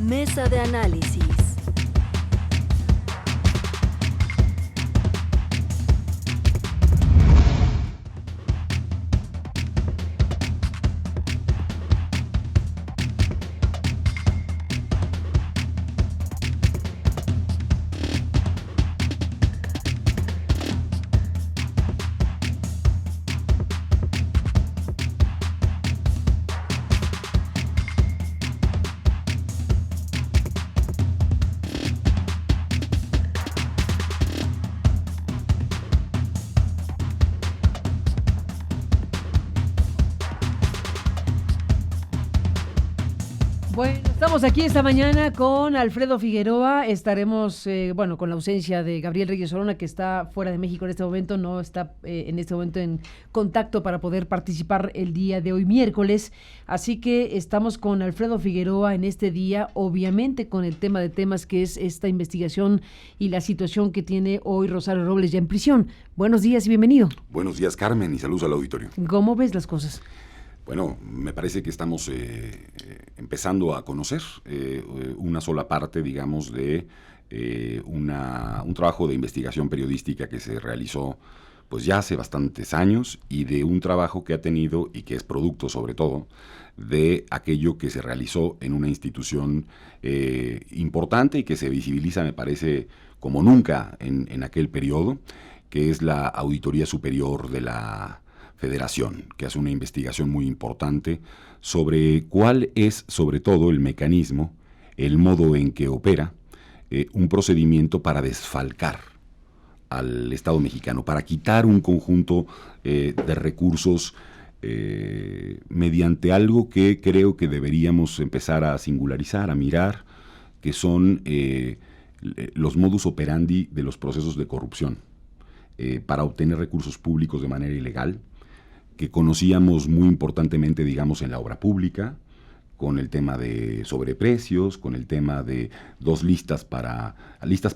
Mesa de análisis. Bueno, estamos aquí esta mañana con Alfredo Figueroa. Estaremos, con la ausencia de Gabriel Reyes Orona, que está fuera de México en este momento, no está en este momento en contacto para poder participar el día de hoy, miércoles. Así que estamos con Alfredo Figueroa en este día, obviamente con el tema de temas que es esta investigación y la situación que tiene hoy Rosario Robles ya en prisión. Buenos días y bienvenido. Buenos días, Carmen, y saludos al auditorio. ¿Cómo ves las cosas? Bueno, me parece que estamos empezando a conocer una sola parte, digamos, de un trabajo de investigación periodística que se realizó pues ya hace bastantes años, y de un trabajo que ha tenido y que es producto sobre todo de aquello que se realizó en una institución importante y que se visibiliza, me parece, como nunca en aquel periodo, que es la Auditoría Superior de la Federación, que hace una investigación muy importante sobre cuál es, sobre todo, el mecanismo, el modo en que opera un procedimiento para desfalcar al Estado mexicano, para quitar un conjunto de recursos mediante algo que creo que deberíamos empezar a singularizar, a mirar, que son los modus operandi de los procesos de corrupción para obtener recursos públicos de manera ilegal, que conocíamos muy importantemente, digamos, en la obra pública, con el tema de sobreprecios, con el tema de listas para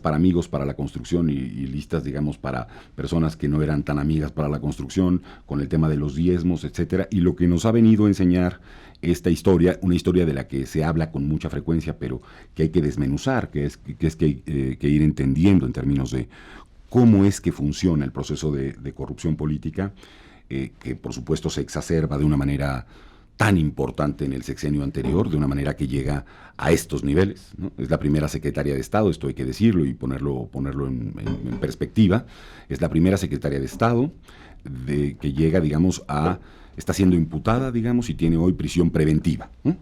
amigos para la construcción y listas, digamos, para personas que no eran tan amigas para la construcción, con el tema de los diezmos, etcétera. Y lo que nos ha venido a enseñar esta historia, una historia de la que se habla con mucha frecuencia, pero que hay que desmenuzar, que hay que ir entendiendo en términos de cómo es que funciona el proceso de corrupción política, que por supuesto se exacerba de una manera tan importante en el sexenio anterior, de una manera que llega a estos niveles, ¿no? Es la primera secretaria de Estado, esto hay que decirlo y ponerlo en perspectiva. Es la primera secretaria de Estado que llega, digamos, está siendo imputada, digamos, y tiene hoy prisión preventiva, ¿no?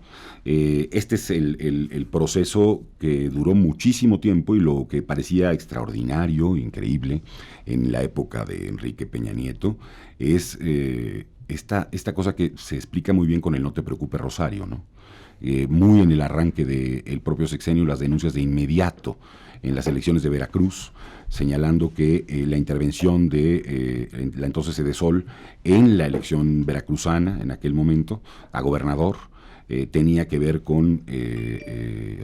Este es el proceso que duró muchísimo tiempo, y lo que parecía extraordinario, increíble, en la época de Enrique Peña Nieto, es esta cosa que se explica muy bien con el "no te preocupes, Rosario", ¿no? Muy en el arranque del propio sexenio, las denuncias de inmediato en las elecciones de Veracruz, señalando que la intervención de la entonces Edesol en la elección veracruzana, en aquel momento, a gobernador, tenía que ver con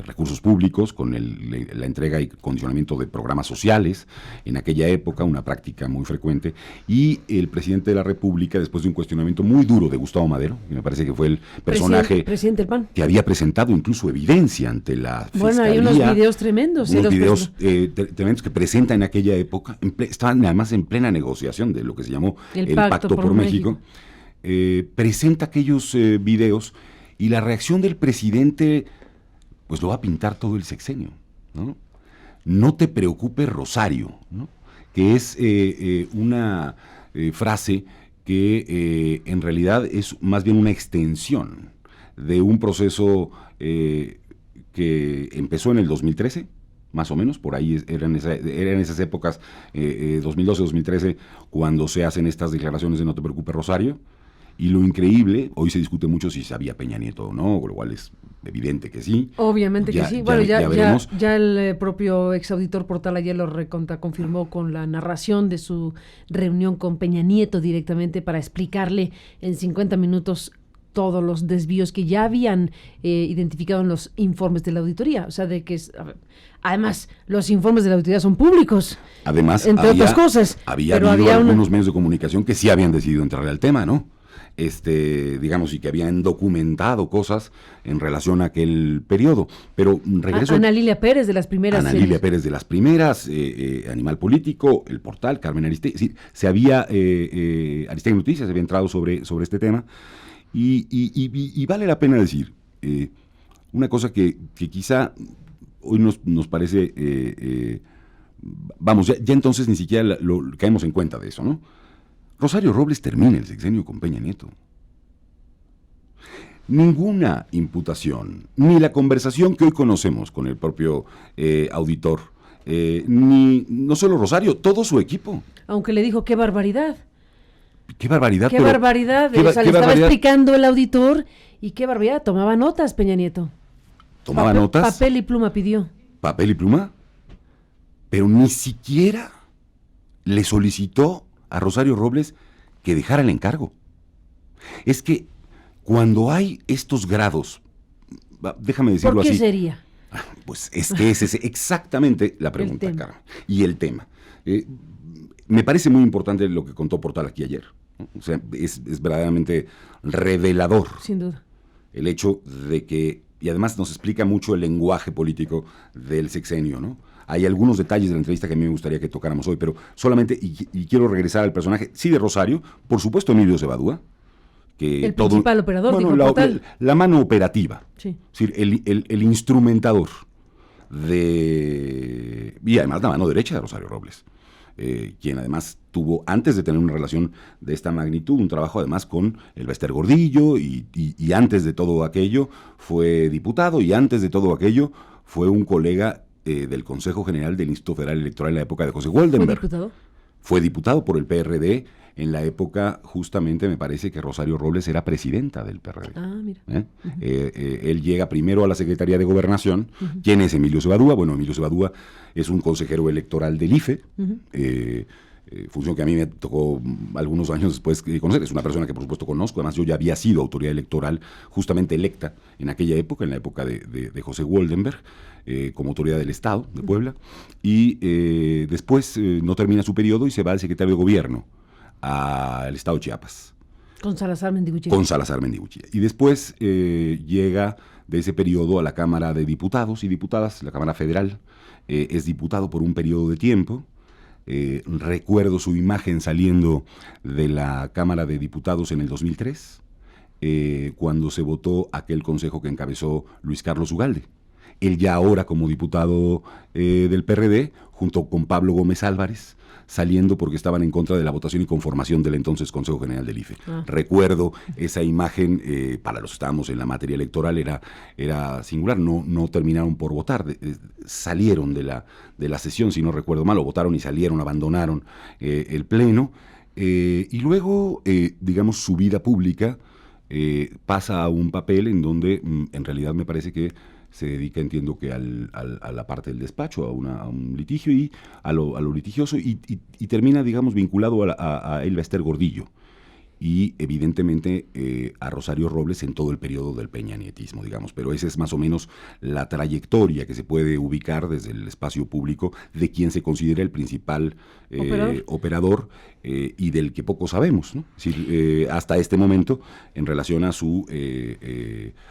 recursos públicos, con la entrega y condicionamiento de programas sociales, en aquella época, una práctica muy frecuente, y el presidente de la República, después de un cuestionamiento muy duro de Gustavo Madero, que me parece que fue el personaje presidente del PAN, que había presentado incluso evidencia ante la Fiscalía. Bueno, hay unos videos tremendos. Unos videos tremendos que presenta en aquella época, estaban además en plena negociación de lo que se llamó el Pacto por México. Presenta aquellos videos, y la reacción del presidente pues lo va a pintar todo el sexenio, ¿no? "No te preocupes, Rosario", ¿no? Que es una frase que en realidad es más bien una extensión de un proceso que empezó en el 2013, más o menos, por ahí eran esas épocas, 2012-2013, cuando se hacen estas declaraciones de "no te preocupes, Rosario". Y lo increíble, hoy se discute mucho si sabía Peña Nieto o no, lo cual es evidente que sí. Obviamente que sí. Bueno, ya veremos. Ya el propio exauditor Portal ayer lo confirmó con la narración de su reunión con Peña Nieto directamente, para explicarle en 50 minutos todos los desvíos que ya habían identificado en los informes de la auditoría. O sea, además, los informes de la auditoría son públicos. Además, entre otras cosas. Había algunos medios de comunicación que sí habían decidido entrarle al tema, ¿no? digamos, y que habían documentado cosas en relación a aquel periodo. Pero regreso... Ana Lilia Pérez, de las primeras. Ana Lilia Pérez, de las primeras, Animal Político, El Portal, Carmen Aristegui. Es decir, se había, Aristegui Noticias había entrado sobre este tema, y vale la pena decir una cosa que quizá hoy nos parece... vamos, ya entonces ni siquiera caemos en cuenta de eso, ¿no? Rosario Robles termina el sexenio con Peña Nieto. Ninguna imputación, ni la conversación que hoy conocemos con el propio auditor, ni no solo Rosario, todo su equipo. Aunque le dijo, qué barbaridad. Qué barbaridad. Qué barbaridad. O sea, le estaba explicando el auditor, y qué barbaridad. Tomaba notas, Peña Nieto. ¿Tomaba notas? Papel y pluma pidió. ¿Papel y pluma? Pero ni siquiera le solicitó a Rosario Robles que dejara el encargo. Es que cuando hay estos grados, déjame decirlo así. ¿Por qué sería? Pues es que esa es exactamente la pregunta, Carmen. Y el tema. Me parece muy importante lo que contó Portal aquí ayer, ¿no? O sea, es verdaderamente revelador. Sin duda. El hecho de que, y además nos explica mucho el lenguaje político del sexenio, ¿no? Hay algunos detalles de la entrevista que a mí me gustaría que tocáramos hoy, pero solamente, y quiero regresar al personaje, sí, de Rosario, por supuesto Emilio Cebadúa, que el principal operador, bueno, dijo la mano operativa, sí. Es decir, el instrumentador y además la mano derecha de Rosario Robles, quien además tuvo, antes de tener una relación de esta magnitud, un trabajo además con el Bester Gordillo, y antes de todo aquello fue diputado, y antes de todo aquello fue un colega del Consejo General del Instituto Federal Electoral en la época de José Goldenberg. ¿Fue diputado? Fue diputado por el PRD en la época, justamente me parece que Rosario Robles era presidenta del PRD. Ah, mira. Él llega primero a la Secretaría de Gobernación. ¿Quién es Emilio Cebadúa? Bueno, Emilio Cebadúa es un consejero electoral del IFE, función que a mí me tocó algunos años después conocer. Es una persona que por supuesto conozco, además yo ya había sido autoridad electoral justamente electa en aquella época, en la época de José Goldenberg, como autoridad del Estado de Puebla, y después no termina su periodo y se va al secretario de Gobierno al Estado de Chiapas. Con Salazar Mendiguchía. Con Salazar Mendiguchía. Y después llega de ese periodo a la Cámara de Diputados y Diputadas, la Cámara Federal. Es diputado por un periodo de tiempo. Recuerdo su imagen saliendo de la Cámara de Diputados en el 2003, cuando se votó aquel consejo que encabezó Luis Carlos Ugalde. Él ya ahora como diputado del PRD, junto con Pablo Gómez Álvarez, saliendo porque estaban en contra de la votación y conformación del entonces Consejo General del IFE. Recuerdo esa imagen, para los que estábamos en la materia electoral era singular, no terminaron por votar, salieron de la sesión, si no recuerdo mal, o votaron y salieron, abandonaron el pleno, y luego, digamos, su vida pública pasa a un papel en donde en realidad me parece que se dedica, entiendo que a la parte del despacho, a un litigio y a lo litigioso, y termina, digamos, vinculado a el Bester Gordillo y evidentemente a Rosario Robles en todo el periodo del peñanietismo, digamos, pero esa es más o menos la trayectoria que se puede ubicar desde el espacio público de quien se considera el principal operador y del que poco sabemos, ¿no? Es decir, hasta este momento en relación a su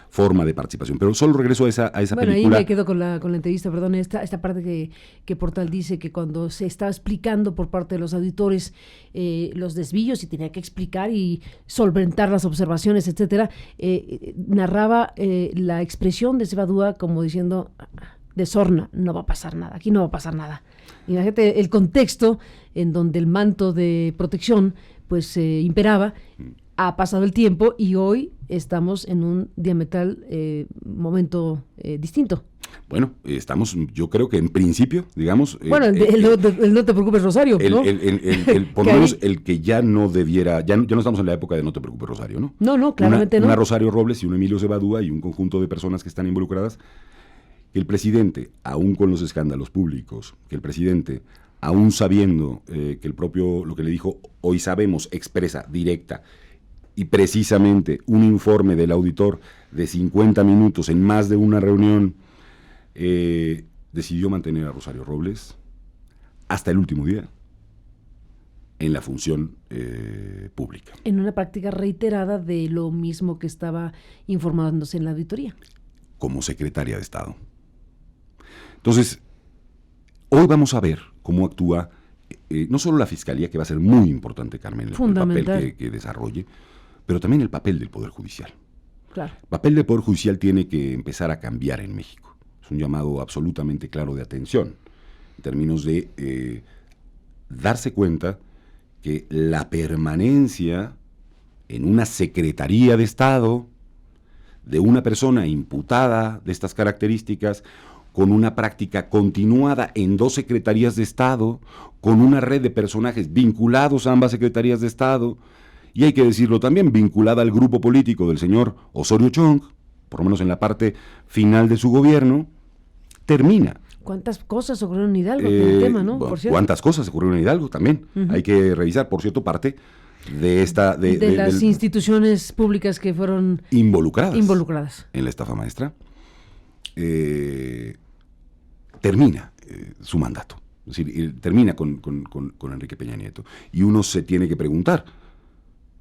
forma de participación. Pero solo regreso a esa película. Bueno, ahí me quedo con la entrevista, perdón, esta parte que Portal dice que cuando se estaba explicando por parte de los auditores los desvíos y tenía que explicar y solventar las observaciones, etcétera, narraba la expresión de Cebadúa como diciendo, de sorna, no va a pasar nada, aquí no va a pasar nada. Imagínate el contexto en donde el manto de protección pues imperaba. Ha pasado el tiempo y hoy estamos en un diametral momento distinto. Bueno, estamos, yo creo que en principio, digamos... Bueno, el no te preocupes, Rosario, ¿no? Por lo menos el que ya no debiera, ya no estamos en la época de no te preocupes, Rosario, ¿no? No, claramente no. Una Rosario Robles y un Emilio Cebadúa y un conjunto de personas que están involucradas, que el presidente, aún con los escándalos públicos, que el presidente, aún sabiendo que el propio, lo que le dijo, hoy sabemos, expresa, directa, y precisamente un informe del auditor de 50 minutos en más de una reunión, decidió mantener a Rosario Robles hasta el último día. en la función pública. En una práctica reiterada de lo mismo que estaba informándose en la auditoría. Como secretaria de Estado. Entonces, hoy vamos a ver cómo actúa no solo la Fiscalía, que va a ser muy importante, Carmen, el papel que desarrolle, pero también el papel del Poder Judicial. Claro. El papel del Poder Judicial tiene que empezar a cambiar en México. Es un llamado absolutamente claro de atención, en términos de darse cuenta que la permanencia en una Secretaría de Estado de una persona imputada de estas características, con una práctica continuada en 2 secretarías de Estado, con una red de personajes vinculados a ambas secretarías de Estado, y hay que decirlo también, vinculada al grupo político del señor Osorio Chong, por lo menos en la parte final de su gobierno, termina. ¿Cuántas cosas ocurrieron en Hidalgo con el tema, no? Por cierto. ¿Cuántas cosas ocurrieron en Hidalgo también? Hay que revisar, por cierto, parte de esta... De las instituciones públicas que fueron... Involucradas. En la estafa maestra. Termina su mandato. Es decir, termina con Enrique Peña Nieto. Y uno se tiene que preguntar,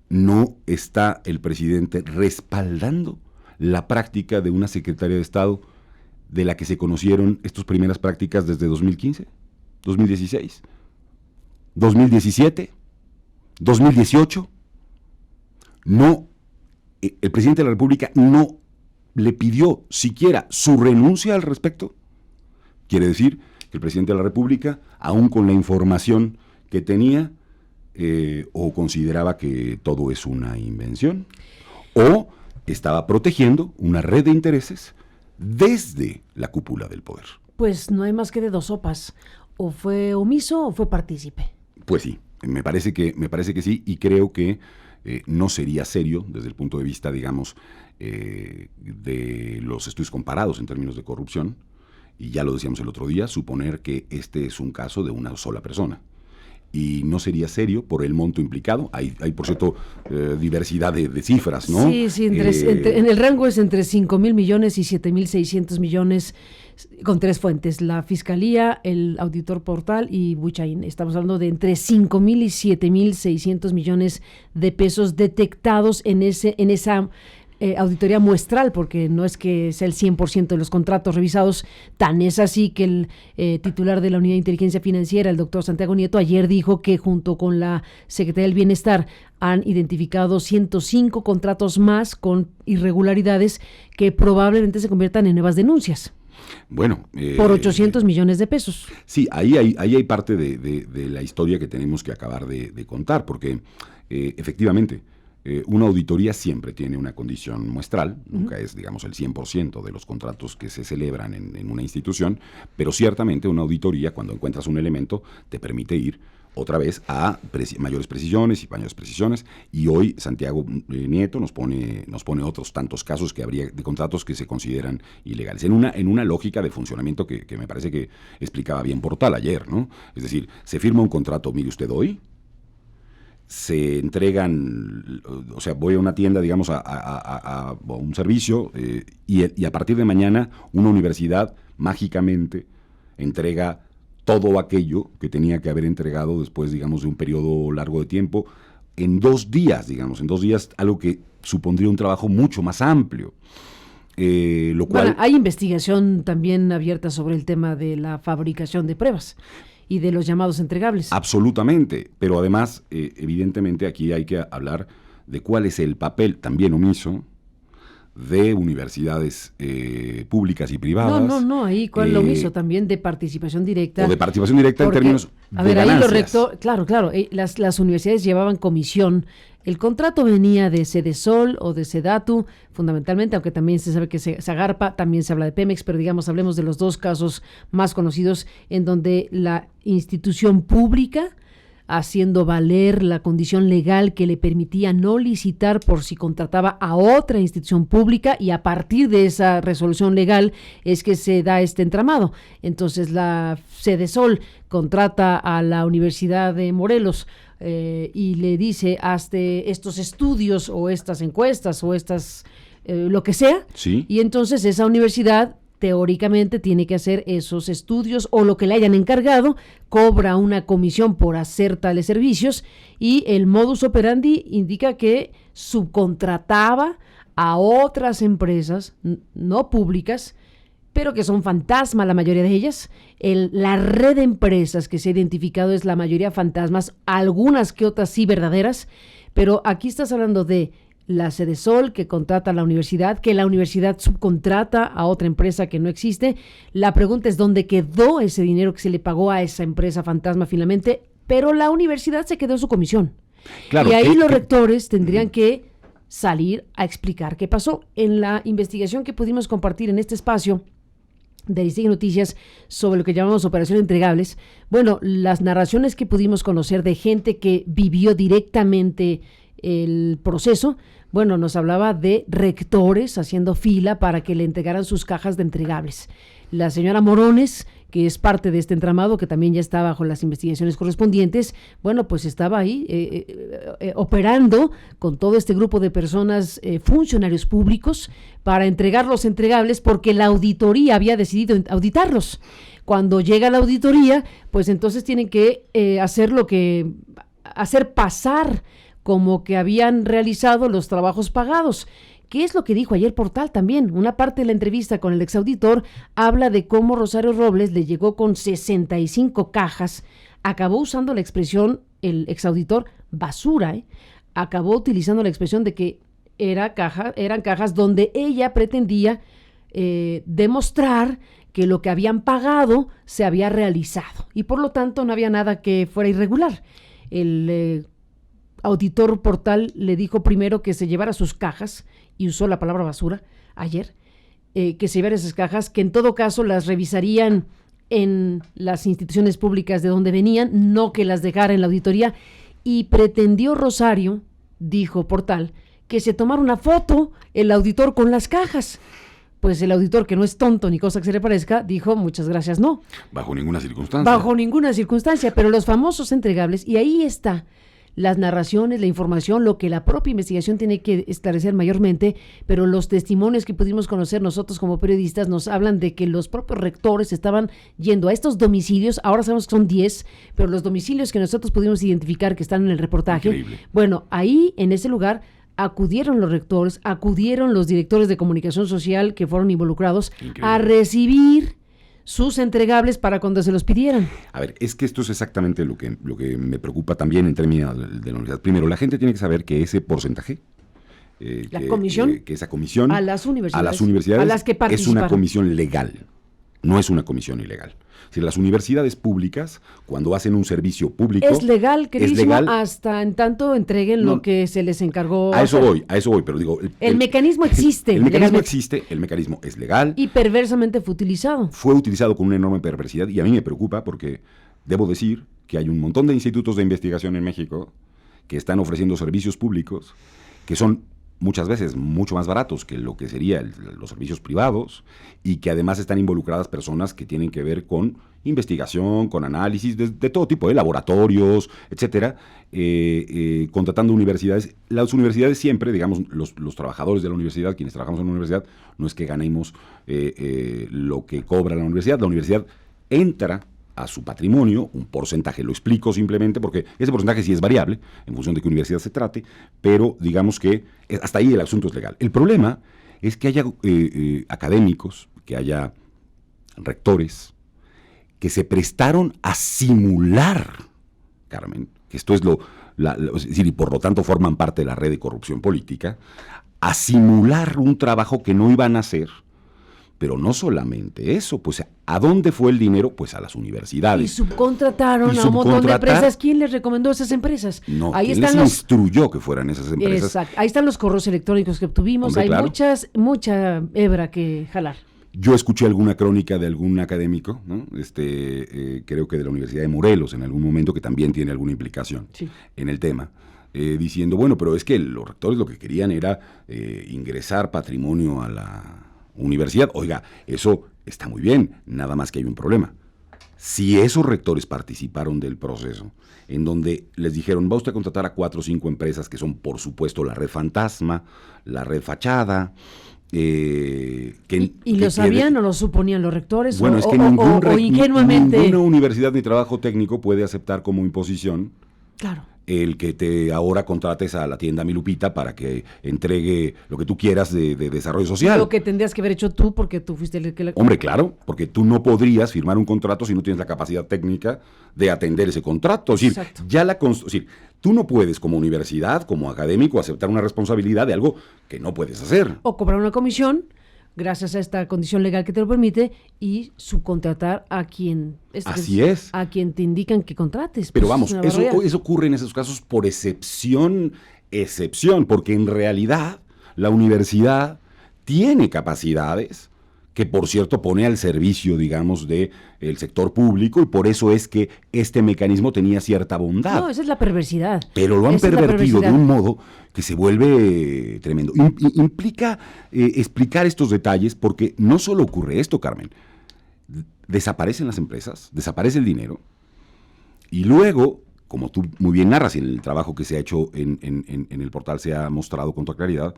¿no está el presidente respaldando la práctica de una secretaria de Estado de la que se conocieron estas primeras prácticas desde 2015, 2016, 2017, 2018? No, el presidente de la República no le pidió siquiera su renuncia al respecto. Quiere decir que el presidente de la República, aún con la información que tenía, o consideraba que todo es una invención, o estaba protegiendo una red de intereses desde la cúpula del poder. Pues no hay más que de 2 sopas. O fue omiso o fue partícipe. Pues sí, me parece que sí, y creo que no sería serio desde el punto de vista, digamos, de los estudios comparados en términos de corrupción, y ya lo decíamos el otro día, suponer que este es un caso de una sola persona. Y no sería serio por el monto implicado. Hay por cierto, diversidad de cifras, ¿no? Sí, en el rango es entre 5,000 millones y 7,600 millones, con 3 fuentes: la Fiscalía, el Auditor Portal y Buchaín. Estamos hablando de entre 5,000 y 7,600 millones de pesos detectados en esa auditoría muestral, porque no es que sea el 100% de los contratos revisados. Tan es así que el titular de la Unidad de Inteligencia Financiera, el doctor Santiago Nieto, ayer dijo que junto con la Secretaría del Bienestar han identificado 105 contratos más con irregularidades que probablemente se conviertan en nuevas denuncias. Bueno, por 800 millones de pesos. Sí, ahí hay parte de la historia que tenemos que acabar de contar, porque efectivamente una auditoría siempre tiene una condición muestral, nunca es, digamos, el 100% de los contratos que se celebran en una institución, pero ciertamente una auditoría, cuando encuentras un elemento, te permite ir otra vez a mayores precisiones, y hoy Santiago Nieto nos pone otros tantos casos que habría de contratos que se consideran ilegales, en una lógica de funcionamiento que me parece que explicaba bien Portal ayer, ¿no? Es decir, se firma un contrato, mire usted, hoy se entregan, o sea, voy a una tienda, digamos, a un servicio, y a partir de mañana una universidad mágicamente entrega todo aquello que tenía que haber entregado después, digamos, de un periodo largo de tiempo, en 2 días, digamos, algo que supondría un trabajo mucho más amplio. Lo cual... Bueno, hay investigación también abierta sobre el tema de la fabricación de pruebas y de los llamados entregables. Absolutamente, pero además, evidentemente, aquí hay que hablar de cuál es el papel también omiso de universidades públicas y privadas. No, ahí cuál lo omiso también de participación directa. O de participación directa, porque, en términos de ahí ganancias. lo recto, claro, las universidades llevaban comisión. El contrato venía de Sedesol o de Sedatu, fundamentalmente, aunque también se sabe que Zagarpa, también se habla de Pemex, pero digamos, hablemos de los 2 casos más conocidos en donde la institución pública, haciendo valer la condición legal que le permitía no licitar por si contrataba a otra institución pública, y a partir de esa resolución legal es que se da este entramado. Entonces la Sedesol contrata a la Universidad de Morelos y le dice: hazte estos estudios o estas encuestas o estas lo que sea, ¿Sí? Y entonces esa universidad teóricamente tiene que hacer esos estudios o lo que le hayan encargado, cobra una comisión por hacer tales servicios y el modus operandi indica que subcontrataba a otras empresas no públicas, pero que son fantasma la mayoría de ellas. La red de empresas que se ha identificado es la mayoría fantasmas, algunas que otras sí verdaderas, pero aquí estás hablando de la Sedesol que contrata a la universidad, que la universidad subcontrata a otra empresa que no existe. La pregunta es dónde quedó ese dinero que se le pagó a esa empresa fantasma finalmente, pero la universidad se quedó su comisión. Claro, y ahí los rectores tendrían que salir a explicar qué pasó. En la investigación que pudimos compartir en este espacio de Aristegui Noticias sobre lo que llamamos Operación Entregables, bueno, las narraciones que pudimos conocer de gente que vivió directamente el proceso, bueno, nos hablaba de rectores haciendo fila para que le entregaran sus cajas de entregables. La señora Morones, que es parte de este entramado, que también ya está bajo las investigaciones correspondientes, bueno, pues estaba ahí operando con todo este grupo de personas, funcionarios públicos, para entregar los entregables porque la auditoría había decidido auditarlos. Cuando llega la auditoría, pues entonces tienen que hacer pasar como que habían realizado los trabajos pagados. ¿Qué es lo que dijo ayer Portal también? Una parte de la entrevista con el exauditor habla de cómo Rosario Robles le llegó con 65 cajas, acabó usando la expresión, el exauditor, basura, acabó utilizando la expresión de que eran cajas donde ella pretendía demostrar que lo que habían pagado se había realizado y por lo tanto no había nada que fuera irregular. El auditor Portal le dijo primero que se llevara sus cajas y usó la palabra basura ayer, que se llevara esas cajas, que en todo caso las revisarían en las instituciones públicas de donde venían, no que las dejara en la auditoría, y pretendió Rosario, dijo Portal, que se tomara una foto el auditor con las cajas. Pues el auditor, que no es tonto ni cosa que se le parezca, dijo muchas gracias, no. Bajo ninguna circunstancia. Bajo ninguna circunstancia, pero los famosos entregables, y ahí está las narraciones, la información, lo que la propia investigación tiene que esclarecer mayormente, pero los testimonios que pudimos conocer nosotros como periodistas nos hablan de que los propios rectores estaban yendo a estos domicilios, ahora sabemos que son 10, pero los domicilios que nosotros pudimos identificar que están en el reportaje, increíble. Bueno, ahí en ese lugar acudieron los rectores, acudieron los directores de comunicación social que fueron involucrados a recibir sus entregables para cuando se los pidieran. A ver, es que esto es exactamente lo que me preocupa también en términos de la universidad. Primero, la gente tiene que saber que ese porcentaje, que esa comisión a las universidades a las que es una comisión legal, no es una comisión ilegal. Si las universidades públicas, cuando hacen un servicio público... Es legal, queridísimo, hasta en tanto entreguen lo que se les encargó. A eso voy, pero digo... El mecanismo existe. El mecanismo existe, el mecanismo es legal. Y perversamente fue utilizado. Fue utilizado con una enorme perversidad y a mí me preocupa porque debo decir que hay un montón de institutos de investigación en México que están ofreciendo servicios públicos que son muchas veces mucho más baratos que lo que serían los servicios privados y que además están involucradas personas que tienen que ver con investigación, con análisis de todo tipo, laboratorios, etcétera, contratando universidades. Las universidades siempre, digamos, los trabajadores de la universidad, quienes trabajamos en la universidad, no es que ganemos lo que cobra la universidad entra a su patrimonio, un porcentaje, lo explico simplemente porque ese porcentaje sí es variable en función de qué universidad se trate, pero digamos que hasta ahí el asunto es legal. El problema es que haya académicos, que haya rectores que se prestaron a simular, Carmen, que esto es es decir, y por lo tanto forman parte de la red de corrupción política, a simular un trabajo que no iban a hacer. Pero no solamente eso, pues ¿a dónde fue el dinero? Pues a las universidades. Y subcontrataron a un montón de empresas. ¿Quién les recomendó esas empresas? No, ahí ¿quién les instruyó que fueran esas empresas? Exacto. Ahí están los correos electrónicos que obtuvimos. Hombre, hay claro. Mucha hebra que jalar. Yo escuché alguna crónica de algún académico, ¿no? Creo que de la Universidad de Morelos en algún momento, que también tiene alguna implicación en el tema. Diciendo, bueno, pero es que los rectores lo que querían era ingresar patrimonio a la universidad. Oiga, eso está muy bien, nada más que hay un problema. Si esos rectores participaron del proceso, en donde les dijeron, va usted a contratar a 4 o 5 empresas que son, por supuesto, la red fantasma, la red fachada, ¿Y lo sabían o lo suponían los rectores? Bueno, es que ingenuamente... ninguna universidad ni trabajo técnico puede aceptar como imposición el que te ahora contrates a la tienda Milupita para que entregue lo que tú quieras de desarrollo social. Lo que tendrías que haber hecho tú porque tú fuiste el que... Hombre, claro, porque tú no podrías firmar un contrato si no tienes la capacidad técnica de atender ese contrato. Es decir, tú no puedes como universidad, como académico, aceptar una responsabilidad de algo que no puedes hacer. O cobrar una comisión gracias a esta condición legal que te lo permite y subcontratar a quien... Así es. A quien te indican que contrates. Pero vamos, eso ocurre en esos casos por excepción, porque en realidad la universidad tiene capacidades que, por cierto, pone al servicio, digamos, del sector público, y por eso es que este mecanismo tenía cierta bondad. No, esa es la perversidad. Pero lo han pervertido de un modo que se vuelve tremendo. Implica explicar estos detalles, porque no solo ocurre esto, Carmen. Desaparecen las empresas, desaparece el dinero, y luego, como tú muy bien narras, y en el trabajo que se ha hecho en el portal se ha mostrado con toda claridad,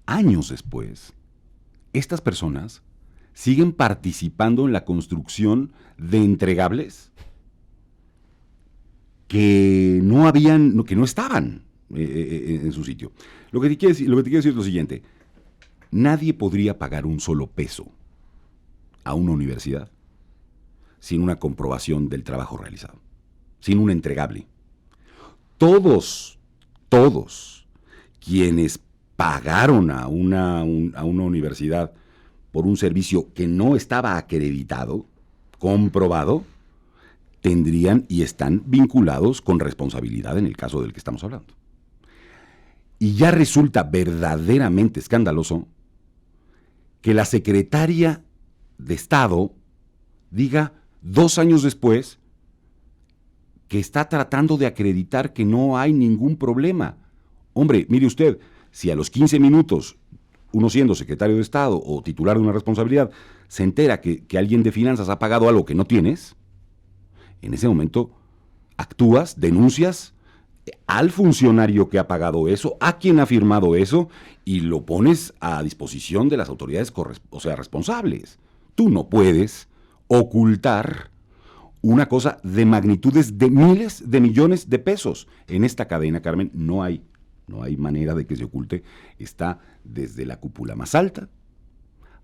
años después, estas personas siguen participando en la construcción de entregables que no estaban en su sitio. Lo que te quiero decir es lo siguiente: nadie podría pagar un solo peso a una universidad sin una comprobación del trabajo realizado, sin un entregable. Todos quienes pagaron a una universidad por un servicio que no estaba acreditado, comprobado, tendrían y están vinculados con responsabilidad en el caso del que estamos hablando. Y ya resulta verdaderamente escandaloso que la secretaria de Estado diga 2 años después que está tratando de acreditar que no hay ningún problema. Hombre, mire usted, si a los 15 minutos, uno siendo secretario de Estado o titular de una responsabilidad, se entera que alguien de finanzas ha pagado algo que no tienes, en ese momento actúas, denuncias al funcionario que ha pagado eso, a quien ha firmado eso, y lo pones a disposición de las autoridades responsables. Tú no puedes ocultar una cosa de magnitudes de miles de millones de pesos. En esta cadena, Carmen, no hay manera de que se oculte. Está desde la cúpula más alta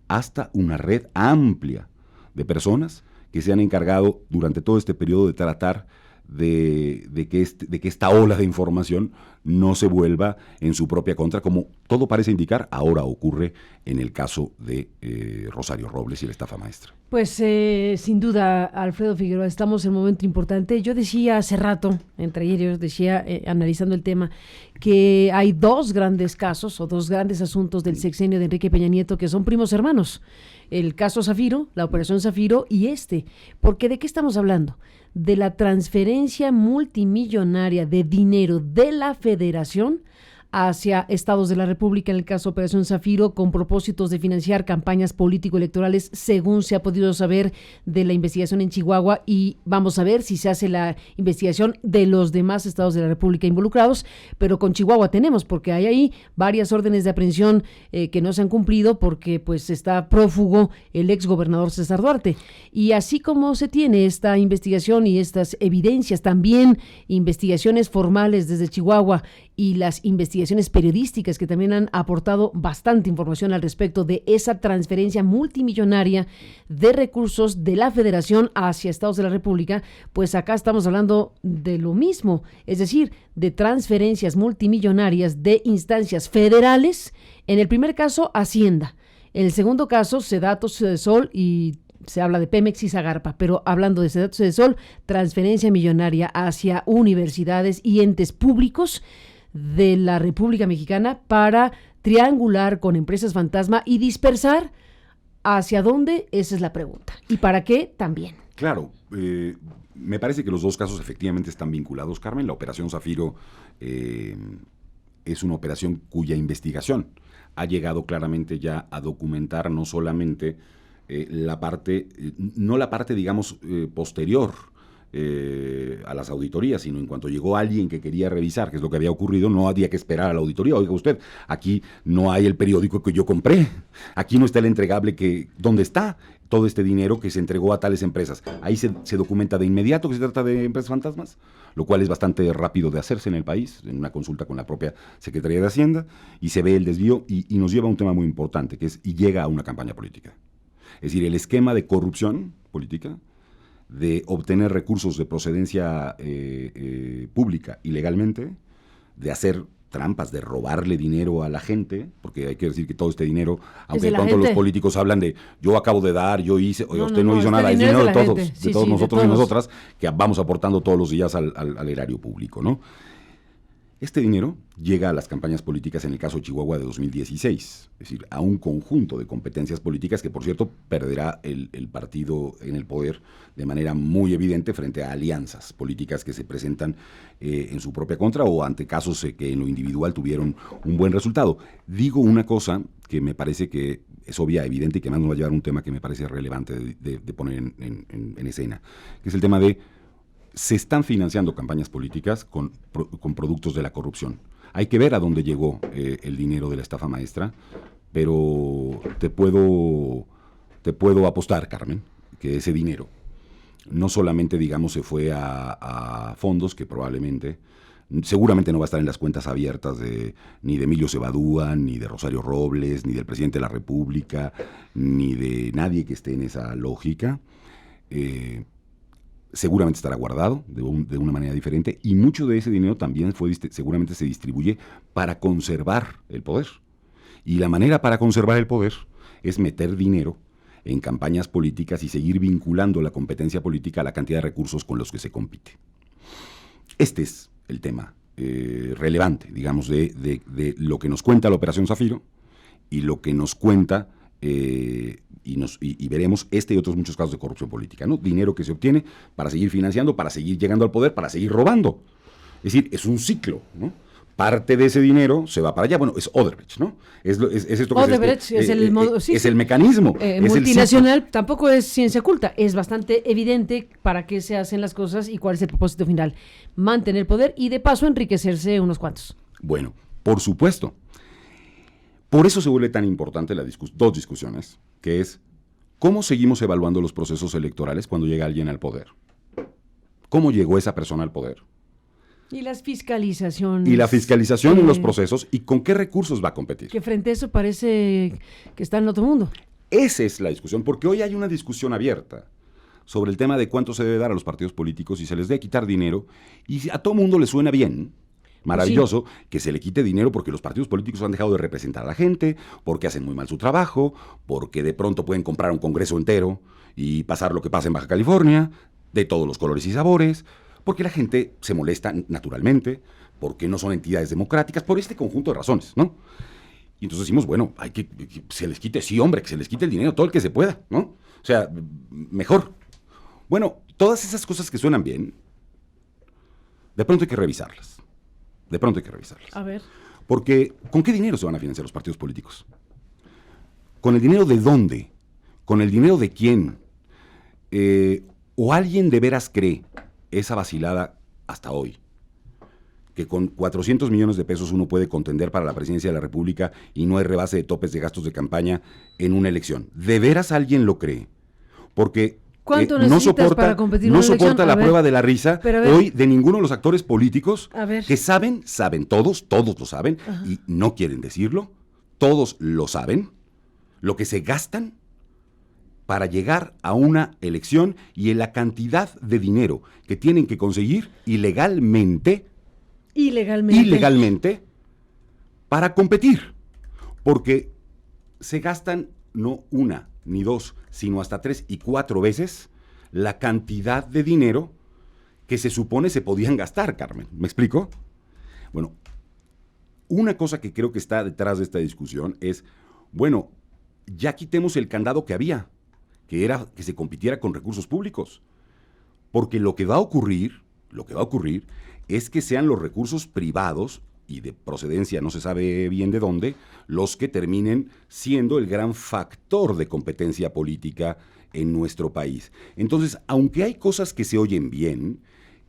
hasta una red amplia de personas que se han encargado durante todo este periodo de tratar de que esta ola de información no se vuelva en su propia contra, como todo parece indicar ahora ocurre en el caso de Rosario Robles y la estafa maestra. Pues sin duda, Alfredo Figueroa, estamos en un momento importante. Yo decía hace rato, entre ellos decía, analizando el tema, que hay 2 grandes casos o 2 grandes asuntos del sexenio de Enrique Peña Nieto que son primos hermanos. El caso Zafiro, la operación Zafiro y porque ¿de qué estamos hablando? De la transferencia multimillonaria de dinero de la Federación hacia estados de la República, en el caso Operación Zafiro, con propósitos de financiar campañas político-electorales, según se ha podido saber de la investigación en Chihuahua, y vamos a ver si se hace la investigación de los demás estados de la República involucrados, pero con Chihuahua tenemos, porque hay ahí varias órdenes de aprehensión que no se han cumplido porque pues está prófugo el exgobernador César Duarte. Y así como se tiene esta investigación y estas evidencias, también investigaciones formales desde Chihuahua y las investigaciones periodísticas que también han aportado bastante información al respecto de esa transferencia multimillonaria de recursos de la Federación hacia estados de la República, pues acá estamos hablando de lo mismo, es decir, de transferencias multimillonarias de instancias federales, en el primer caso Hacienda, en el segundo caso Sedato, Sedesol y se habla de Pemex y Zagarpa, pero hablando de Sedato, Sedesol, transferencia millonaria hacia universidades y entes públicos de la República Mexicana para triangular con empresas fantasma y dispersar hacia dónde, esa es la pregunta. ¿Y para qué? También. Claro, me parece que los 2 casos efectivamente están vinculados, Carmen. La operación Zafiro es una operación cuya investigación ha llegado claramente ya a documentar no solamente no la parte, digamos, posterior, a las auditorías, sino en cuanto llegó alguien que quería revisar qué es lo que había ocurrido, no había que esperar a la auditoría. Oiga usted, aquí no hay el periódico que yo compré, aquí no está el entregable ¿dónde está todo este dinero que se entregó a tales empresas? Ahí se documenta de inmediato que se trata de empresas fantasmas, lo cual es bastante rápido de hacerse en el país, en una consulta con la propia Secretaría de Hacienda, y se ve el desvío y nos lleva a un tema muy importante, y llega a una campaña política. Es decir, el esquema de corrupción política, de obtener recursos de procedencia pública ilegalmente, de hacer trampas, de robarle dinero a la gente, porque hay que decir que todo este dinero, aunque de pronto los políticos hablan de yo acabo de dar, yo hice, oye, usted no hizo nada, es dinero de todos, de todos nosotros y nosotras, que vamos aportando todos los días al erario público, ¿no? Este dinero llega a las campañas políticas en el caso de Chihuahua de 2016, es decir, a un conjunto de competencias políticas que, por cierto, perderá el partido en el poder de manera muy evidente frente a alianzas políticas que se presentan en su propia contra o ante casos que en lo individual tuvieron un buen resultado. Digo una cosa que me parece que es obvia, evidente y que además nos va a llevar a un tema que me parece relevante de poner en escena, que es el tema de se están financiando campañas políticas con productos de la corrupción. Hay que ver a dónde llegó el dinero de la estafa maestra, pero te puedo apostar, Carmen, que ese dinero no solamente, digamos, se fue a fondos que seguramente no va a estar en las cuentas abiertas ni de Emilio Cebadúa, ni de Rosario Robles, ni del presidente de la República, ni de nadie que esté en esa lógica. Seguramente estará guardado de una manera diferente y mucho de ese dinero también seguramente se distribuye para conservar el poder. Y la manera para conservar el poder es meter dinero en campañas políticas y seguir vinculando la competencia política a la cantidad de recursos con los que se compite. Este es el tema relevante, digamos, de lo que nos cuenta la Operación Zafiro y lo que nos cuenta y veremos este y otros muchos casos de corrupción política, ¿no? Dinero que se obtiene para seguir financiando, para seguir llegando al poder, para seguir robando. Es decir, es un ciclo, ¿no? Parte de ese dinero se va para allá. Bueno, es Odebrecht, ¿no? Es esto que Odebrecht es el mecanismo. Multinacional tampoco es ciencia oculta. Es bastante evidente para qué se hacen las cosas y cuál es el propósito final. Mantener poder y de paso enriquecerse unos cuantos. Bueno, por supuesto. Por eso se vuelve tan importante dos discusiones, que es ¿cómo seguimos evaluando los procesos electorales cuando llega alguien al poder? ¿Cómo llegó esa persona al poder? Y las fiscalizaciones. Y la fiscalización en los procesos y con qué recursos va a competir. Que frente a eso parece que está en otro mundo. Esa es la discusión, porque hoy hay una discusión abierta sobre el tema de cuánto se debe dar a los partidos políticos y se les debe quitar dinero, y a todo mundo le suena bien. Maravilloso, sí, que se le quite dinero porque los partidos políticos han dejado de representar a la gente, porque hacen muy mal su trabajo, porque de pronto pueden comprar un congreso entero y pasar lo que pasa en Baja California, de todos los colores y sabores, porque la gente se molesta naturalmente, porque no son entidades democráticas, por este conjunto de razones, ¿no? Y entonces decimos, bueno, hay que se les quite, sí, hombre, que se les quite el dinero, todo el que se pueda, ¿no? O sea, mejor. Bueno, todas esas cosas que suenan bien, de pronto hay que revisarlas. A ver. Porque, ¿con qué dinero se van a financiar los partidos políticos? ¿Con el dinero de dónde? ¿Con el dinero de quién? ¿O alguien de veras cree esa vacilada hasta hoy? Que con 400 millones de pesos uno puede contender para la presidencia de la República y no hay rebase de topes de gastos de campaña en una elección. ¿De veras alguien lo cree? Porque ¿cuánto necesitas para competir en una elección? No soporta la prueba de la risa hoy de ninguno de los actores políticos que saben todos lo saben, ajá, y no quieren decirlo, todos lo saben, lo que se gastan para llegar a una elección y en la cantidad de dinero que tienen que conseguir ilegalmente para competir. Porque se gastan no una ni dos, sino hasta 3 y 4 veces la cantidad de dinero que se supone se podían gastar, Carmen. ¿Me explico? Bueno, una cosa que creo que está detrás de esta discusión es, bueno, ya quitemos el candado que había, que era que se compitiera con recursos públicos. Porque lo que va a ocurrir es que sean los recursos privados y de procedencia no se sabe bien de dónde, los que terminen siendo el gran factor de competencia política en nuestro país. Entonces, aunque hay cosas que se oyen bien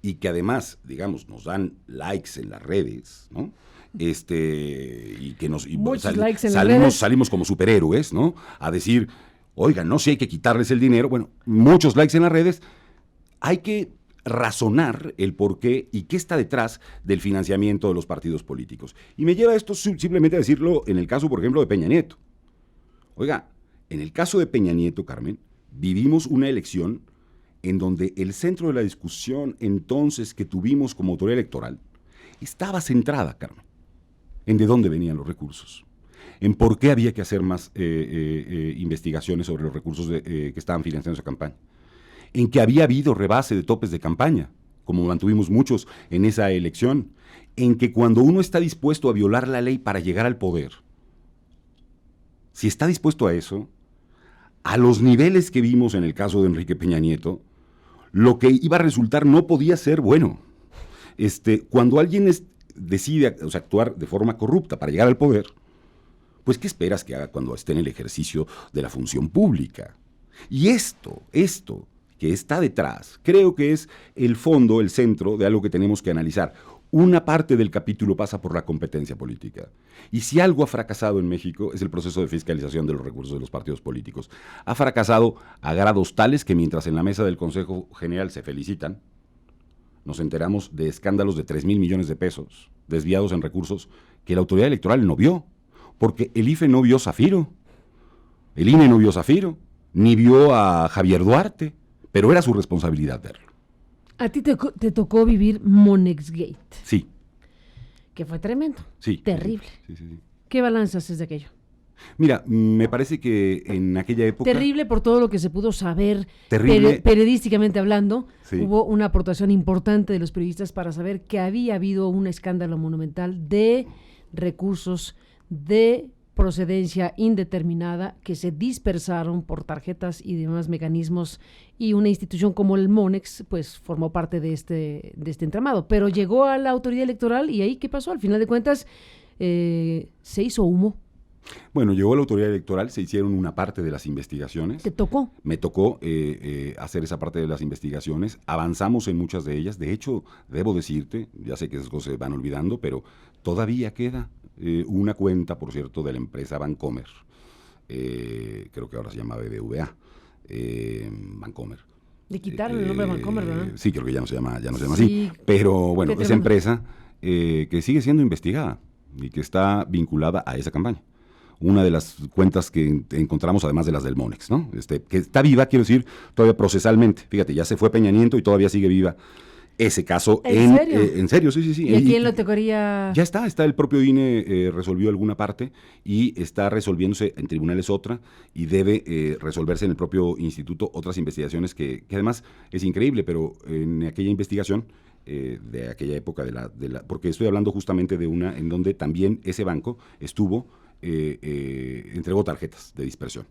y que además, digamos, nos dan likes en las redes, ¿no? Y que salimos como superhéroes, ¿no? A decir, oigan, no sé, hay que quitarles el dinero. Bueno, muchos likes en las redes. Hay que razonar el por qué y qué está detrás del financiamiento de los partidos políticos. Y me lleva esto simplemente a decirlo en el caso, por ejemplo, de Peña Nieto. Oiga, en el caso de Peña Nieto, Carmen, vivimos una elección en donde el centro de la discusión entonces que tuvimos como autoridad electoral estaba centrada, Carmen, en de dónde venían los recursos, en por qué había que hacer más investigaciones sobre los recursos que estaban financiando esa campaña, en que había habido rebase de topes de campaña, como mantuvimos muchos en esa elección, en que cuando uno está dispuesto a violar la ley para llegar al poder, si está dispuesto a eso, a los niveles que vimos en el caso de Enrique Peña Nieto, lo que iba a resultar no podía ser bueno. Cuando alguien decide actuar de forma corrupta para llegar al poder, pues ¿qué esperas que haga cuando esté en el ejercicio de la función pública? Y esto que está detrás, creo que es el fondo, el centro de algo que tenemos que analizar. Una parte del capítulo pasa por la competencia política. Y si algo ha fracasado en México es el proceso de fiscalización de los recursos de los partidos políticos. Ha fracasado a grados tales que mientras en la mesa del Consejo General se felicitan, nos enteramos de escándalos de 3,000 millones de pesos desviados en recursos que la autoridad electoral no vio. Porque el IFE no vio Zafiro, el INE no vio Zafiro, ni vio a Javier Duarte, pero era su responsabilidad verlo. A ti te tocó vivir Monexgate. Sí. Que fue tremendo. Sí. Terrible. Sí. ¿Qué balance haces de aquello? Mira, me parece que en aquella época... Terrible por todo lo que se pudo saber, terrible. Periodísticamente hablando. Sí. Hubo una aportación importante de los periodistas para saber que había habido un escándalo monumental de recursos de procedencia indeterminada que se dispersaron por tarjetas y demás mecanismos, y una institución como el Monex pues formó parte de este entramado, pero llegó a la autoridad electoral y ahí ¿qué pasó? Al final de cuentas se hizo humo. Bueno, llegó a la autoridad electoral, se hicieron una parte de las investigaciones. ¿Te tocó? Me tocó hacer esa parte de las investigaciones, avanzamos en muchas de ellas, de hecho, debo decirte, ya sé que esas cosas se van olvidando, pero todavía queda una cuenta, por cierto, de la empresa Bancomer, creo que ahora se llama BBVA, Bancomer. Le quitaron el nombre de Bancomer, ¿verdad? Sí, creo que ya no se llama sí, así, pero bueno, esa empresa que sigue siendo investigada y que está vinculada a esa campaña. Una de las cuentas que encontramos, además de las del Monex, ¿no? Que está viva, quiero decir, todavía procesalmente. Fíjate, ya se fue Peña Nieto y todavía sigue viva ese caso. ¿En serio? En serio, sí. ¿Y a quién lo tocaría? Ya está el propio INE resolvió alguna parte y está resolviéndose en tribunales otra y debe resolverse en el propio instituto otras investigaciones que además es increíble, pero en aquella investigación de aquella época, porque estoy hablando justamente de una en donde también ese banco entregó tarjetas de dispersión,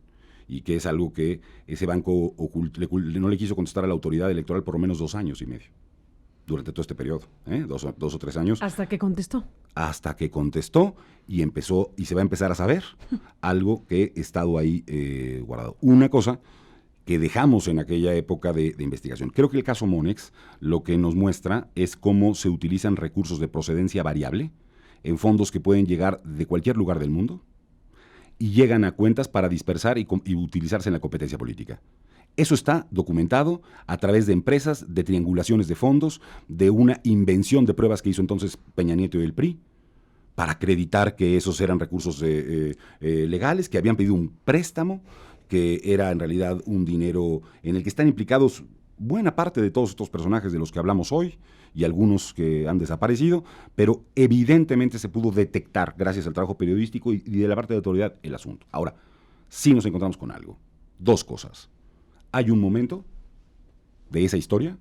y que es algo que ese banco no le quiso contestar a la autoridad electoral por lo menos 2 años y medio, durante todo este periodo, 2 o 3 años. ¿Hasta que contestó? Hasta que contestó y se va a empezar a saber algo que ha estado ahí guardado. Una cosa que dejamos en aquella época de investigación. Creo que el caso Monex lo que nos muestra es cómo se utilizan recursos de procedencia variable en fondos que pueden llegar de cualquier lugar del mundo y llegan a cuentas para dispersar y utilizarse en la competencia política. Eso está documentado a través de empresas, de triangulaciones de fondos, de una invención de pruebas que hizo entonces Peña Nieto y el PRI para acreditar que esos eran recursos legales, que habían pedido un préstamo, que era en realidad un dinero en el que están implicados buena parte de todos estos personajes de los que hablamos hoy y algunos que han desaparecido, pero evidentemente se pudo detectar, gracias al trabajo periodístico y de la parte de autoridad, el asunto. Ahora, sí nos encontramos con algo. 2 cosas. Hay un momento de esa historia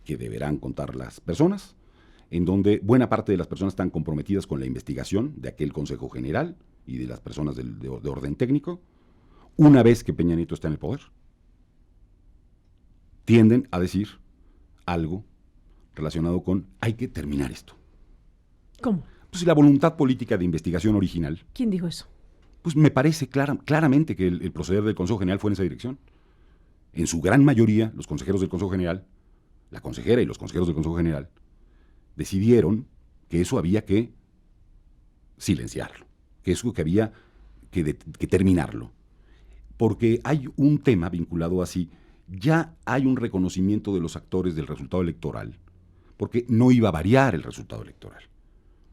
que deberán contar las personas, en donde buena parte de las personas están comprometidas con la investigación de aquel Consejo General y de las personas de orden técnico. Una vez que Peña Nieto está en el poder, tienden a decir algo relacionado con hay que terminar esto. ¿Cómo? Pues la voluntad política de investigación original. ¿Quién dijo eso? Pues me parece claramente que el proceder del Consejo General fue en esa dirección. En su gran mayoría, los consejeros del Consejo General, la consejera y los consejeros del Consejo General, decidieron que eso había que silenciarlo, que eso que había que terminarlo. Porque hay un tema vinculado así, ya hay un reconocimiento de los actores del resultado electoral, porque no iba a variar el resultado electoral,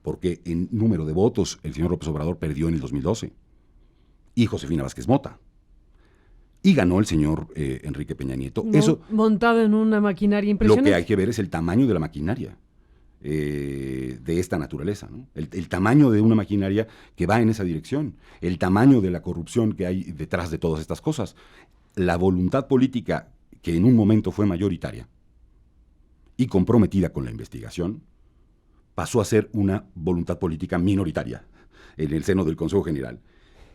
porque en número de votos el señor López Obrador perdió en el 2012, y Josefina Vázquez Mota, y ganó el señor Enrique Peña Nieto. Eso, montado en una maquinaria impresionante. Lo que hay que ver es el tamaño de la maquinaria de esta naturaleza, ¿no? El tamaño de una maquinaria que va en esa dirección, el tamaño de la corrupción que hay detrás de todas estas cosas, la voluntad política que en un momento fue mayoritaria y comprometida con la investigación, pasó a ser una voluntad política minoritaria en el seno del Consejo General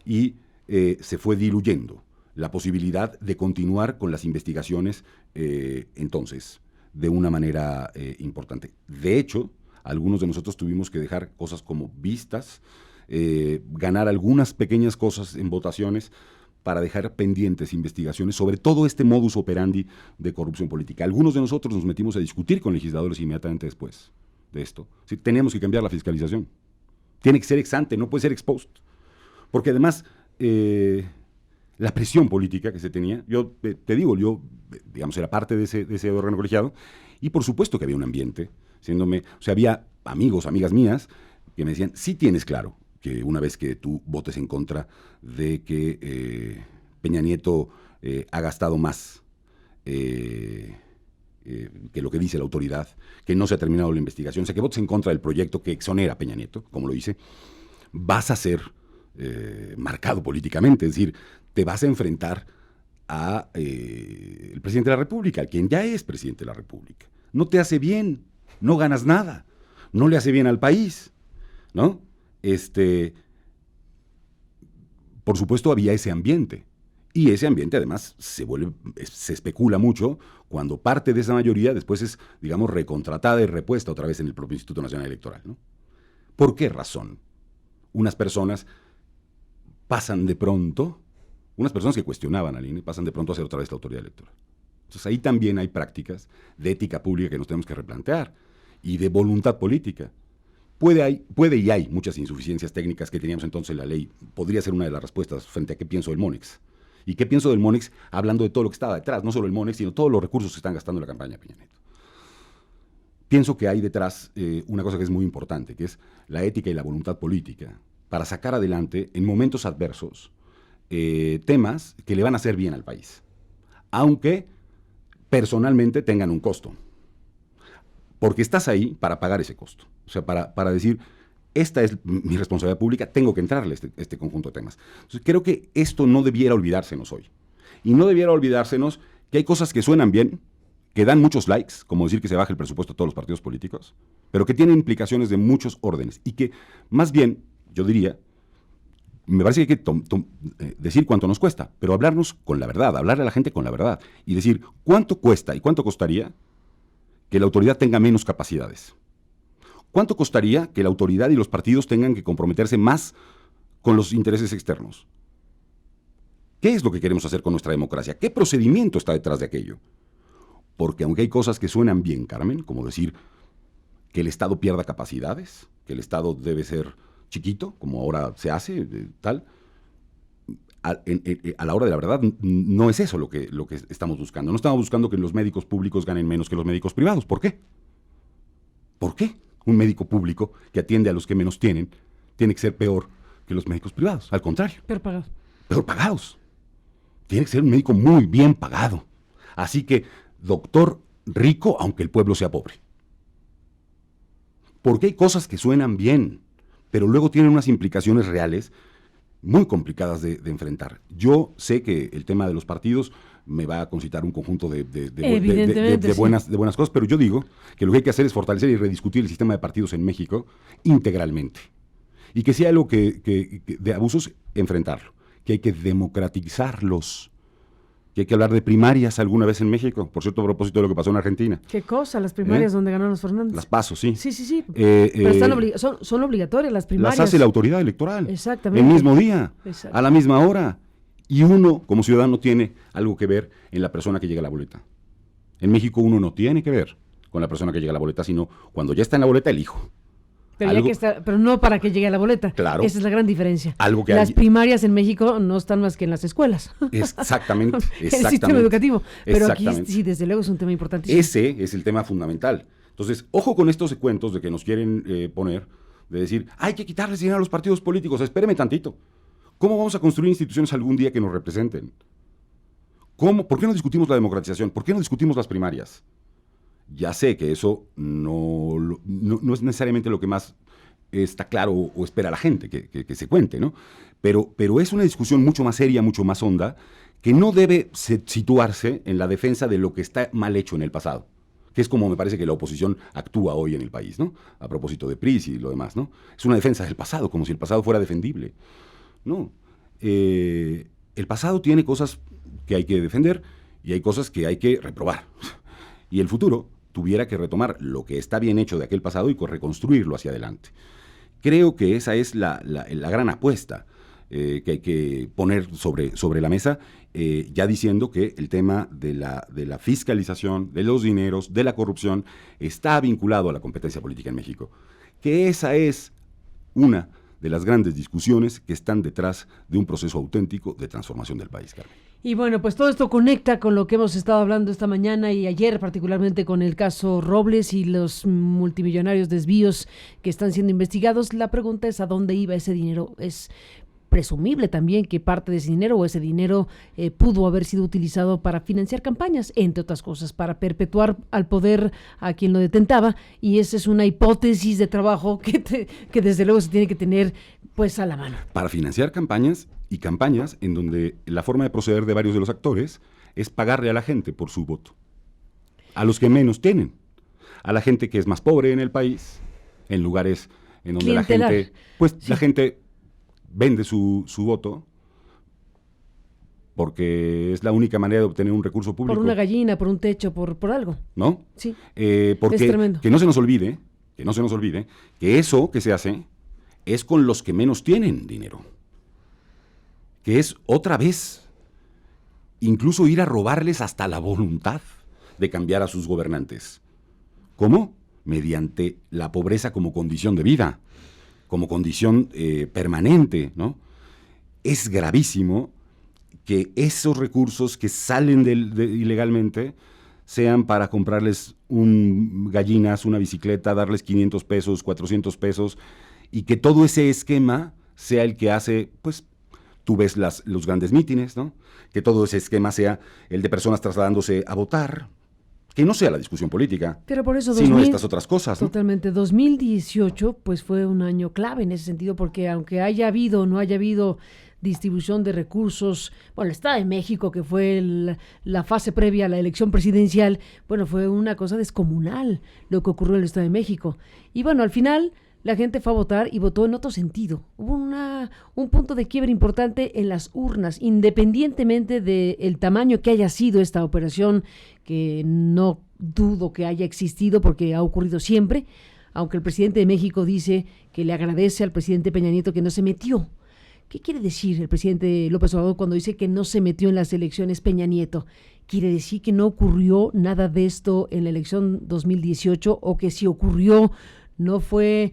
y se fue diluyendo la posibilidad de continuar con las investigaciones entonces de una manera importante. De hecho, algunos de nosotros tuvimos que dejar cosas como vistas, ganar algunas pequeñas cosas en votaciones para dejar pendientes investigaciones sobre todo este modus operandi de corrupción política. Algunos de nosotros nos metimos a discutir con legisladores inmediatamente después de esto. Sí, tenemos que cambiar la fiscalización. Tiene que ser ex ante, no puede ser ex post. Porque además, la presión política que se tenía, yo te digo, yo, digamos, era parte de ese órgano colegiado, y por supuesto que había un ambiente, o sea, había amigos, amigas mías, que me decían, sí tienes claro que una vez que tú votes en contra de que Peña Nieto ha gastado más que lo que dice la autoridad, que no se ha terminado la investigación, o sea, que votes en contra del proyecto que exonera a Peña Nieto, como lo hice, vas a ser marcado políticamente, es decir, te vas a enfrentar a el presidente de la República, a quien ya es presidente de la República. No te hace bien, no ganas nada, no le hace bien al país, ¿no? Por supuesto había ese ambiente, y ese ambiente además se especula mucho cuando parte de esa mayoría después es, digamos, recontratada y repuesta otra vez en el propio Instituto Nacional Electoral, ¿no? ¿Por qué razón? Unas personas pasan de pronto, unas personas que cuestionaban al INE, pasan de pronto a ser otra vez la autoridad electoral. Entonces ahí también hay prácticas de ética pública que nos tenemos que replantear y de voluntad política. Puede y hay muchas insuficiencias técnicas que teníamos entonces en la ley. Podría ser una de las respuestas frente a qué pienso del Monex. ¿Y qué pienso del Monex? Hablando de todo lo que estaba detrás, no solo el Monex, sino todos los recursos que están gastando en la campaña de Peña Nieto. Pienso que hay detrás una cosa que es muy importante, que es la ética y la voluntad política, para sacar adelante en momentos adversos temas que le van a hacer bien al país, aunque personalmente tengan un costo. Porque estás ahí para pagar ese costo. O sea, para decir, esta es mi responsabilidad pública, tengo que entrarle este conjunto de temas. Entonces, creo que esto no debiera olvidársenos hoy. Y no debiera olvidársenos que hay cosas que suenan bien, que dan muchos likes, como decir que se baje el presupuesto a todos los partidos políticos, pero que tienen implicaciones de muchos órdenes. Y que, más bien, yo diría, me parece que hay que decir cuánto nos cuesta, pero hablarnos con la verdad, hablarle a la gente con la verdad. Y decir, ¿cuánto cuesta y cuánto costaría que la autoridad tenga menos capacidades? ¿Cuánto costaría que la autoridad y los partidos tengan que comprometerse más con los intereses externos? ¿Qué es lo que queremos hacer con nuestra democracia? ¿Qué procedimiento está detrás de aquello? Porque aunque hay cosas que suenan bien, Carmen, como decir que el Estado pierda capacidades, que el Estado debe ser chiquito, como ahora se hace, tal, a la hora de la verdad no es eso lo que estamos buscando. No estamos buscando que los médicos públicos ganen menos que los médicos privados. ¿Por qué? ¿Por qué un médico público que atiende a los que menos tienen tiene que ser peor que los médicos privados? Al contrario. Peor pagados. Peor pagados. Tiene que ser un médico muy bien pagado. Así que, doctor rico, aunque el pueblo sea pobre. Porque hay cosas que suenan bien, pero luego tienen unas implicaciones reales muy complicadas de enfrentar. Yo sé que el tema de los partidos me va a concitar un conjunto de buenas cosas, pero yo digo que lo que hay que hacer es fortalecer y rediscutir el sistema de partidos en México integralmente. Y que si hay algo que de abusos, enfrentarlo. Que hay que democratizarlos. que hay que hablar de primarias alguna vez en México, por cierto, a propósito de lo que pasó en Argentina. ¿Qué cosa? Las primarias donde ganaron los Fernández. Las PASO, sí. Sí. Pero son obligatorias las primarias. Las hace la autoridad electoral. Exactamente. El mismo día, exacto, a la misma hora. Y uno, como ciudadano, tiene algo que ver en la persona que llega a la boleta. En México uno no tiene que ver con la persona que llega a la boleta, sino cuando ya está en la boleta, el hijo. Pero no para que llegue a la boleta. Claro. Esa es la gran diferencia. Algo que las primarias en México no están más que en las escuelas. Exactamente. En el sistema educativo. Pero aquí Exactamente. sí, desde luego es un tema importantísimo. Ese es el tema fundamental. Entonces, ojo con estos cuentos de que nos quieren poner, de decir, hay que quitarles dinero a los partidos políticos. Espéreme tantito. ¿Cómo vamos a construir instituciones algún día que nos representen? ¿Por qué no discutimos la democratización? ¿Por qué no discutimos las primarias? Ya sé que eso no es necesariamente lo que más está claro o espera la gente, que se cuente, ¿no? Pero es una discusión mucho más seria, mucho más honda, que no debe situarse en la defensa de lo que está mal hecho en el pasado, que es como me parece que la oposición actúa hoy en el país, ¿no? A propósito de PRI y lo demás, ¿no? Es una defensa del pasado, como si el pasado fuera defendible. No. El pasado tiene cosas que hay que defender y hay cosas que hay que reprobar. Y el futuro tuviera que retomar lo que está bien hecho de aquel pasado y reconstruirlo hacia adelante. Creo que esa es la gran apuesta que hay que poner sobre la mesa, ya diciendo que el tema de la fiscalización, de los dineros, de la corrupción, está vinculado a la competencia política en México. Que esa es una de las grandes discusiones que están detrás de un proceso auténtico de transformación del país, Carmen. Y bueno, pues todo esto conecta con lo que hemos estado hablando esta mañana y ayer, particularmente con el caso Robles y los multimillonarios desvíos que están siendo investigados. La pregunta es: ¿a dónde iba ese dinero? Es presumible también que parte de ese dinero o ese dinero pudo haber sido utilizado para financiar campañas, entre otras cosas, para perpetuar al poder a quien lo detentaba, y esa es una hipótesis de trabajo que desde luego se tiene que tener pues a la mano. Para financiar campañas, y campañas en donde la forma de proceder de varios de los actores es pagarle a la gente por su voto, a los que menos tienen, a la gente que es más pobre en el país, en lugares en donde clientelar. La gente, pues Sí. La gente vende su voto porque es la única manera de obtener un recurso público. Por una gallina, por un techo, por algo. ¿No? Sí. Porque es tremendo. que no se nos olvide que eso que se hace es con los que menos tienen dinero. Que es otra vez incluso ir a robarles hasta la voluntad de cambiar a sus gobernantes. ¿Cómo? Mediante la pobreza como condición de vida, como condición permanente, ¿no? Es gravísimo que esos recursos que salen ilegalmente sean para comprarles gallinas, una bicicleta, darles 500 pesos, 400 pesos, y que todo ese esquema sea el que hace, pues, tú ves los grandes mítines, ¿no? Que todo ese esquema sea el de personas trasladándose a votar, que no sea la discusión política, pero por eso sino estas otras cosas, ¿no? Totalmente. 2018 pues fue un año clave en ese sentido, porque aunque haya habido o no haya habido distribución de recursos, bueno, el Estado de México, que fue la fase previa a la elección presidencial, bueno, fue una cosa descomunal lo que ocurrió en el Estado de México. Y bueno, al final la gente fue a votar y votó en otro sentido. Hubo un punto de quiebre importante en las urnas, independientemente del tamaño que haya sido esta operación, que no dudo que haya existido porque ha ocurrido siempre, aunque el presidente de México dice que le agradece al presidente Peña Nieto que no se metió. ¿Qué quiere decir el presidente López Obrador cuando dice que no se metió en las elecciones Peña Nieto? ¿Quiere decir que no ocurrió nada de esto en la elección 2018, o que si ocurrió no fue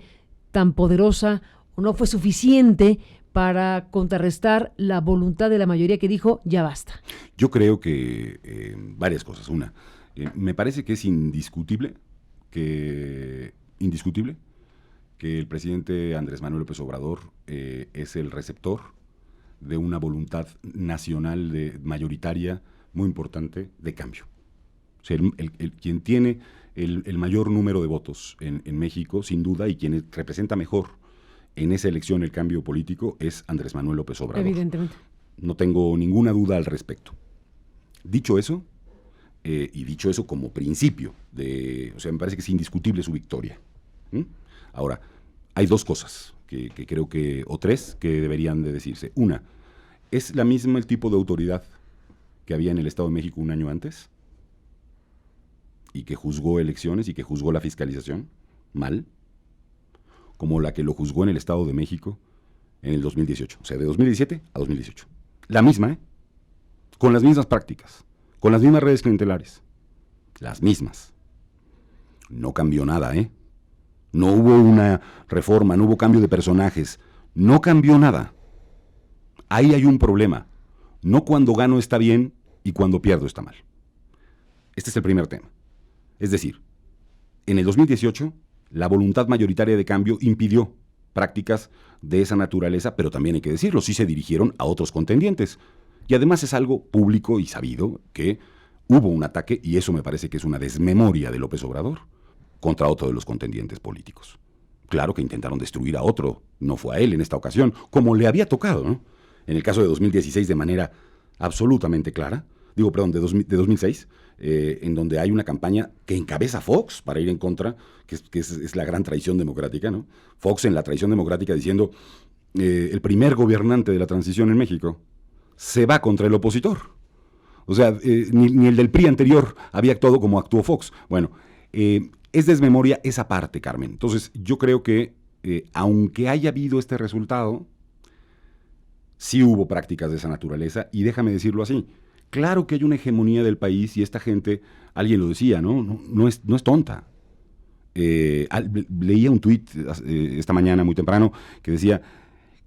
tan poderosa o no fue suficiente para contrarrestar la voluntad de la mayoría que dijo ya basta? Yo creo que varias cosas. Una, me parece que es indiscutible que el presidente Andrés Manuel López Obrador es el receptor de una voluntad nacional mayoritaria muy importante de cambio. O sea, quien tiene el mayor número de votos en México, sin duda, y quien representa mejor en esa elección el cambio político, es Andrés Manuel López Obrador. Evidentemente. No tengo ninguna duda al respecto. Dicho eso, y dicho eso como principio, o sea, me parece que es indiscutible su victoria. Ahora, hay dos cosas que creo o tres que deberían de decirse. Una, es el tipo de autoridad que había en el Estado de México un año antes y que juzgó elecciones y que juzgó la fiscalización mal, como la que lo juzgó en el Estado de México en el 2018, o sea, de 2017 a 2018. La misma, con las mismas prácticas, con las mismas redes clientelares, las mismas. No cambió nada, No hubo una reforma, no hubo cambio de personajes, no cambió nada. Ahí hay un problema. No cuando gano está bien y cuando pierdo está mal. Este es el primer tema. Es decir, en el 2018, la voluntad mayoritaria de cambio impidió prácticas de esa naturaleza, pero también hay que decirlo, sí se dirigieron a otros contendientes. Y además es algo público y sabido que hubo un ataque, y eso me parece que es una desmemoria de López Obrador, contra otro de los contendientes políticos. Claro que intentaron destruir a otro, no fue a él en esta ocasión, como le había tocado, ¿no? En el caso de 2016 de manera absolutamente clara, de 2006, en donde hay una campaña que encabeza Fox para ir en contra, que es la gran traición democrática, ¿no? Fox en la traición democrática diciendo, el primer gobernante de la transición en México se va contra el opositor. O sea, ni el del PRI anterior había actuado como actuó Fox. Bueno, es desmemoria esa parte, Carmen. Entonces, yo creo que, aunque haya habido este resultado, sí hubo prácticas de esa naturaleza, y déjame decirlo así. Claro que hay una hegemonía del país, y esta gente, alguien lo decía, no es tonta. Leía un tuit esta mañana muy temprano que decía,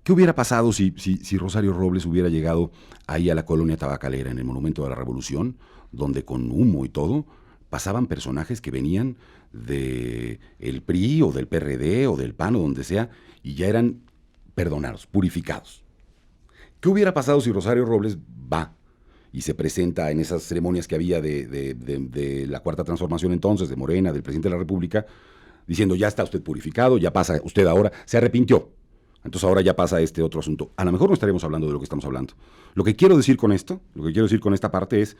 ¿qué hubiera pasado si Rosario Robles hubiera llegado ahí a la colonia tabacalera en el Monumento de la Revolución, donde con humo y todo pasaban personajes que venían del PRI o del PRD o del PAN o donde sea, y ya eran perdonados, purificados? ¿Qué hubiera pasado si Rosario Robles va y se presenta en esas ceremonias que había de la Cuarta Transformación entonces, de Morena, del presidente de la República, diciendo, ya está usted purificado, ya pasa usted ahora, se arrepintió, entonces ahora ya pasa este otro asunto? A lo mejor no estaremos hablando de lo que estamos hablando. Lo que quiero decir con esto, lo que quiero decir con esta parte es,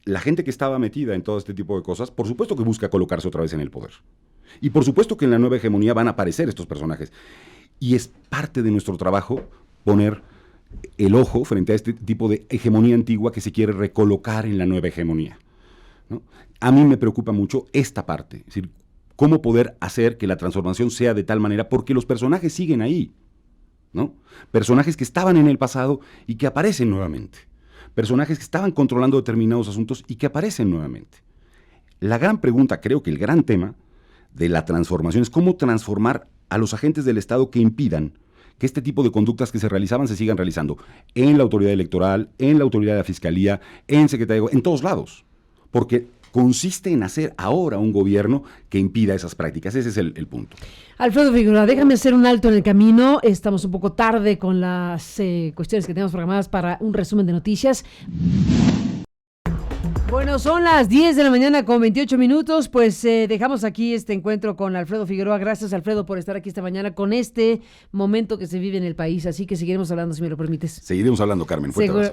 la gente que estaba metida en todo este tipo de cosas, por supuesto que busca colocarse otra vez en el poder. Y por supuesto que en la nueva hegemonía van a aparecer estos personajes. Y es parte de nuestro trabajo poner el ojo frente a este tipo de hegemonía antigua que se quiere recolocar en la nueva hegemonía, ¿no? A mí me preocupa mucho esta parte, es decir, cómo poder hacer que la transformación sea de tal manera, porque los personajes siguen ahí, ¿no? Personajes que estaban en el pasado y que aparecen nuevamente. Personajes que estaban controlando determinados asuntos y que aparecen nuevamente. La gran pregunta, creo que el gran tema de la transformación es cómo transformar a los agentes del Estado que impidan que este tipo de conductas que se realizaban se sigan realizando en la autoridad electoral, en la autoridad de la Fiscalía, en Secretaría de Gobierno, en todos lados. Porque consiste en hacer ahora un gobierno que impida esas prácticas. Ese es el punto. Alfredo Figueroa, déjame hacer un alto en el camino. Estamos un poco tarde con las cuestiones que tenemos programadas para un resumen de noticias. Bueno, son las 10 de la mañana con 28 minutos, pues dejamos aquí este encuentro con Alfredo Figueroa. Gracias, Alfredo, por estar aquí esta mañana con este momento que se vive en el país, así que seguiremos hablando, si me lo permites. Seguiremos hablando, Carmen. Fuerte abrazo.